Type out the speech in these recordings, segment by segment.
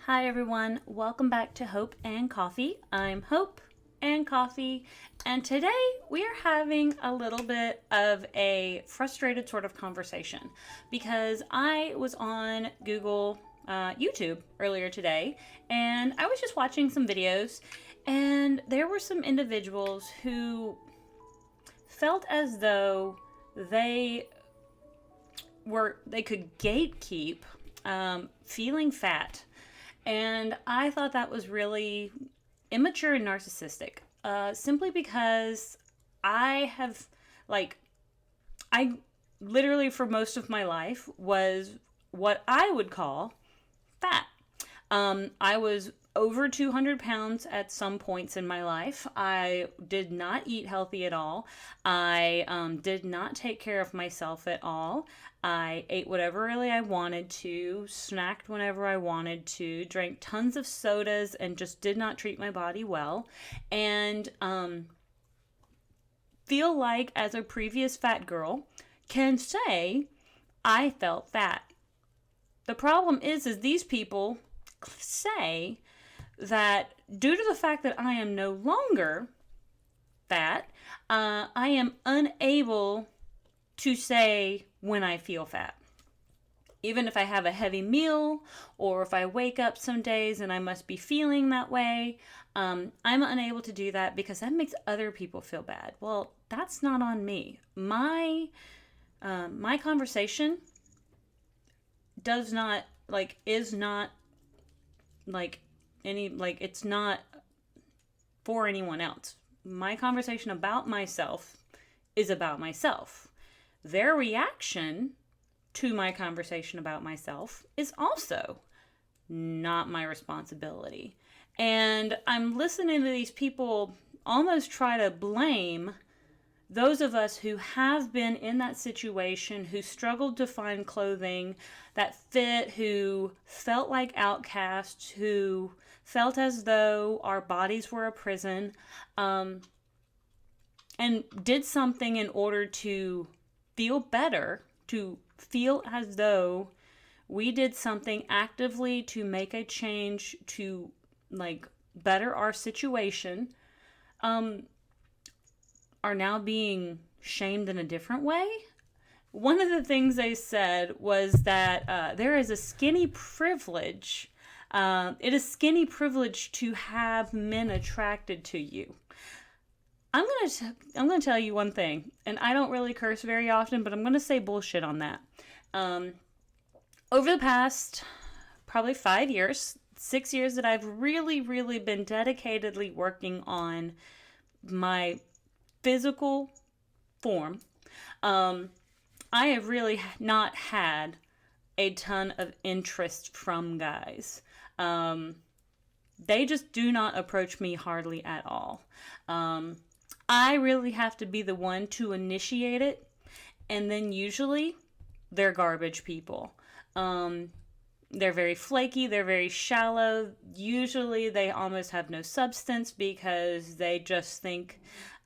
Hi everyone, welcome back to Hope and Coffee. I'm Hope and Coffee, and today we are having a little bit of a frustrated sort of conversation because I was on YouTube earlier today, and I was just watching some videos, and there were some individuals who felt as though they they could gatekeep feeling fat. And I thought that was really immature and narcissistic, simply because I have, I literally for most of my life was what I would call fat. I was over 200 pounds at some points in my life. I did not eat healthy at all. I did not take care of myself at all. I ate whatever really I wanted to, snacked whenever I wanted to, drank tons of sodas, and just did not treat my body well. And feel like, as a previous fat girl, can say I felt fat. The problem is these people say that due to the fact that I am no longer fat, I am unable to say when I feel fat. Even if I have a heavy meal, or if I wake up some days and I must be feeling that way, I'm unable to do that because that makes other people feel bad. Well, that's not on me. My conversation does not is not it's not for anyone else. My conversation about myself is about myself. Their reaction to my conversation about myself is also not my responsibility. And I'm listening to these people almost try to blame those of us who have been in that situation, who struggled to find clothing that fit, who felt like outcasts, who felt as though our bodies were a prison, and did something in order to feel better, to feel as though we did something actively to make a change to better our situation, are now being shamed in a different way. One of the things they said was that there is a skinny privilege. It is skinny privilege to have men attracted to you. I'm gonna tell you one thing, and I don't really curse very often, but I'm gonna say bullshit on that. Over the past probably 5 years, 6 years that I've really, really been dedicatedly working on my physical form, I have really not had a ton of interest from guys. They just do not approach me hardly at all. I really have to be the one to initiate it, and then usually they're garbage people. They're very flaky, they're very shallow. Usually they almost have no substance because they just think,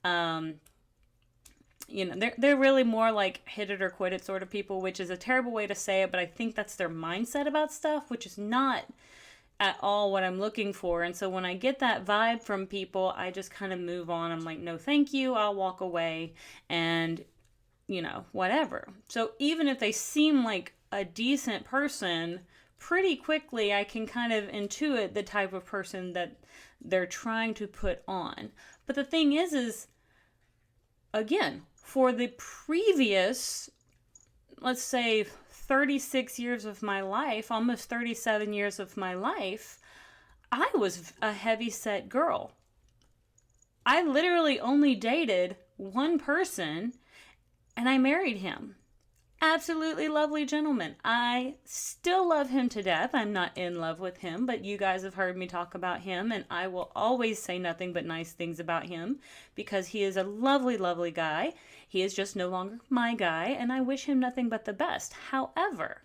they're really more like hit it or quit it sort of people, which is a terrible way to say it, but I think that's their mindset about stuff, which is not at all what I'm looking for. And so when I get that vibe from people, I just kind of move on. I'm like, no, thank you. I'll walk away and, whatever. So even if they seem like a decent person, pretty quickly I can kind of intuit the type of person that they're trying to put on. But the thing is again, for the previous, let's say, 36 years of my life, almost 37 years of my life, I was a heavy-set girl. I literally only dated one person, and I married him. Absolutely lovely gentleman. I still love him to death. I'm not in love with him, but you guys have heard me talk about him, and I will always say nothing but nice things about him because he is a lovely, lovely guy. He is just no longer my guy, and I wish him nothing but the best. However,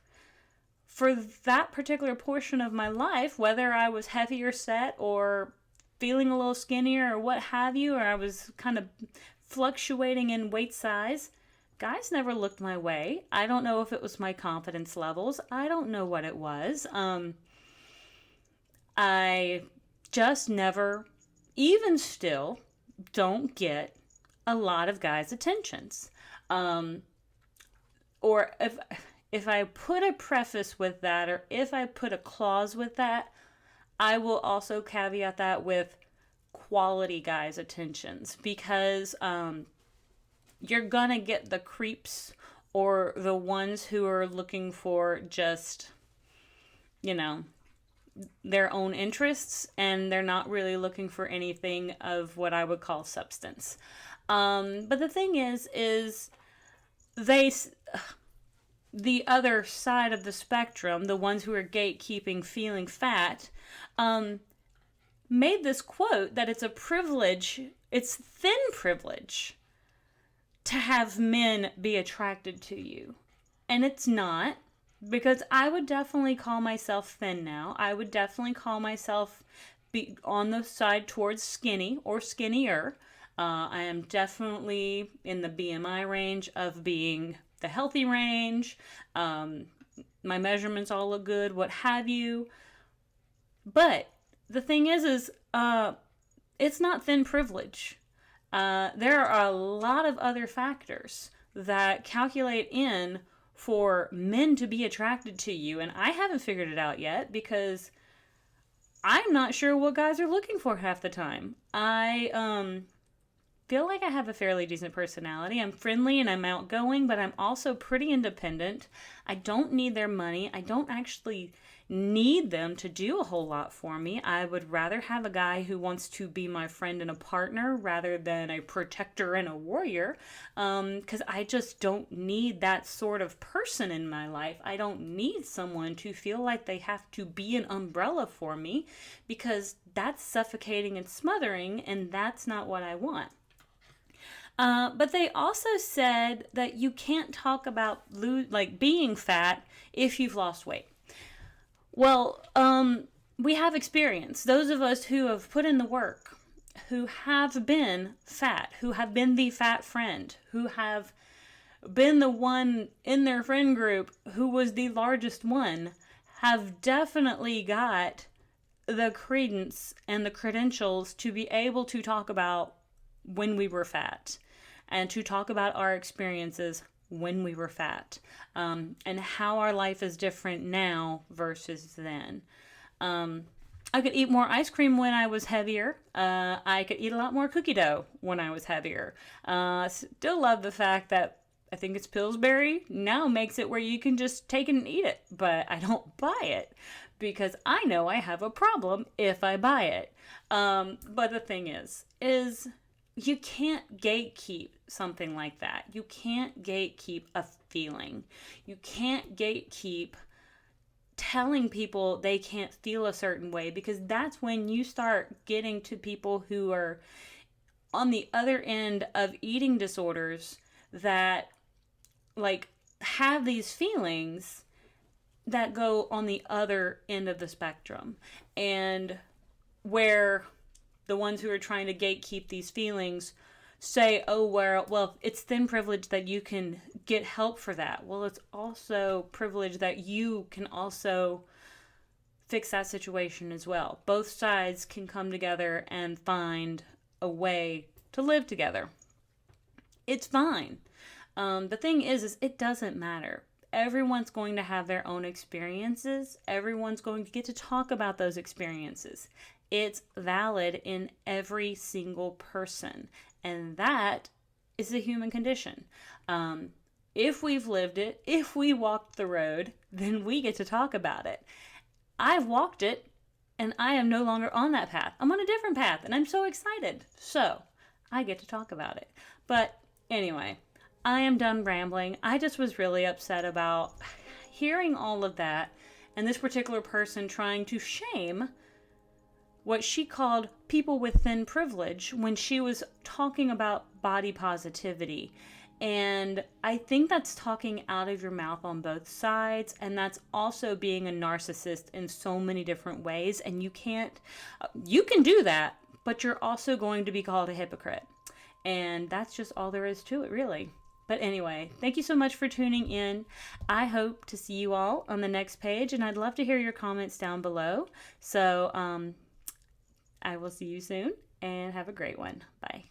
for that particular portion of my life, whether I was heavier set or feeling a little skinnier or what have you, or I was kind of fluctuating in weight size, guys never looked my way. I don't know if it was my confidence levels. I don't know what it was. I just never, even still, don't get a lot of guys' attentions. Or if I put a preface with that, or if I put a clause with that, I will also caveat that with quality guys' attentions, because you're gonna get the creeps or the ones who are looking for just, you know, their own interests, and they're not really looking for anything of what I would call substance. But the thing is they, the other side of the spectrum, the ones who are gatekeeping, feeling fat, made this quote that it's a privilege, it's thin privilege to have men be attracted to you. And it's not, because I would definitely call myself thin now. I would definitely call myself be on the side towards skinny or skinnier. I am definitely in the BMI range of being the healthy range. My measurements all look good, what have you. But the thing is it's not thin privilege. There are a lot of other factors that calculate in for men to be attracted to you, and I haven't figured it out yet, because I'm not sure what guys are looking for half the time. I feel like I have a fairly decent personality. I'm friendly and I'm outgoing, but I'm also pretty independent. I don't need their money. I don't actually need them to do a whole lot for me. I would rather have a guy who wants to be my friend and a partner rather than a protector and a warrior, because I just don't need that sort of person in my life. I don't need someone to feel like they have to be an umbrella for me, because that's suffocating and smothering, and that's not what I want. But they also said that you can't talk about being fat if you've lost weight. Well, we have experience. Those of us who have put in the work, who have been fat, who have been the fat friend, who have been the one in their friend group who was the largest one, have definitely got the credence and the credentials to be able to talk about when we were fat, and to talk about our experiences when we were fat, and how our life is different now versus then. I could eat more ice cream when I was heavier. I could eat a lot more cookie dough when I was heavier. Still love the fact that I think it's Pillsbury now makes it where you can just take it and eat it, but I don't buy it because I know I have a problem if I buy it. But the thing is you can't gatekeep something like that. You can't gatekeep a feeling. You can't gatekeep telling people they can't feel a certain way, because that's when you start getting to people who are on the other end of eating disorders that have these feelings that go on the other end of the spectrum, and where the ones who are trying to gatekeep these feelings say, oh, well, it's thin privilege that you can get help for that. Well, it's also privilege that you can also fix that situation as well. Both sides can come together and find a way to live together. It's fine. The thing is it doesn't matter. Everyone's going to have their own experiences. Everyone's going to get to talk about those experiences. It's valid in every single person. And that is the human condition. If we've lived it, if we walked the road, then we get to talk about it. I've walked it, and I am no longer on that path. I'm on a different path, and I'm so excited. So, I get to talk about it. But anyway, I am done rambling. I just was really upset about hearing all of that, and this particular person trying to shame what she called people with thin privilege when she was talking about body positivity. And I think that's talking out of your mouth on both sides, and that's also being a narcissist in so many different ways. And you can do that, but you're also going to be called a hypocrite. And that's just all there is to it, really. But anyway, thank you so much for tuning in. I hope to see you all on the next page, and I'd love to hear your comments down below. So I will see you soon, and have a great one. Bye.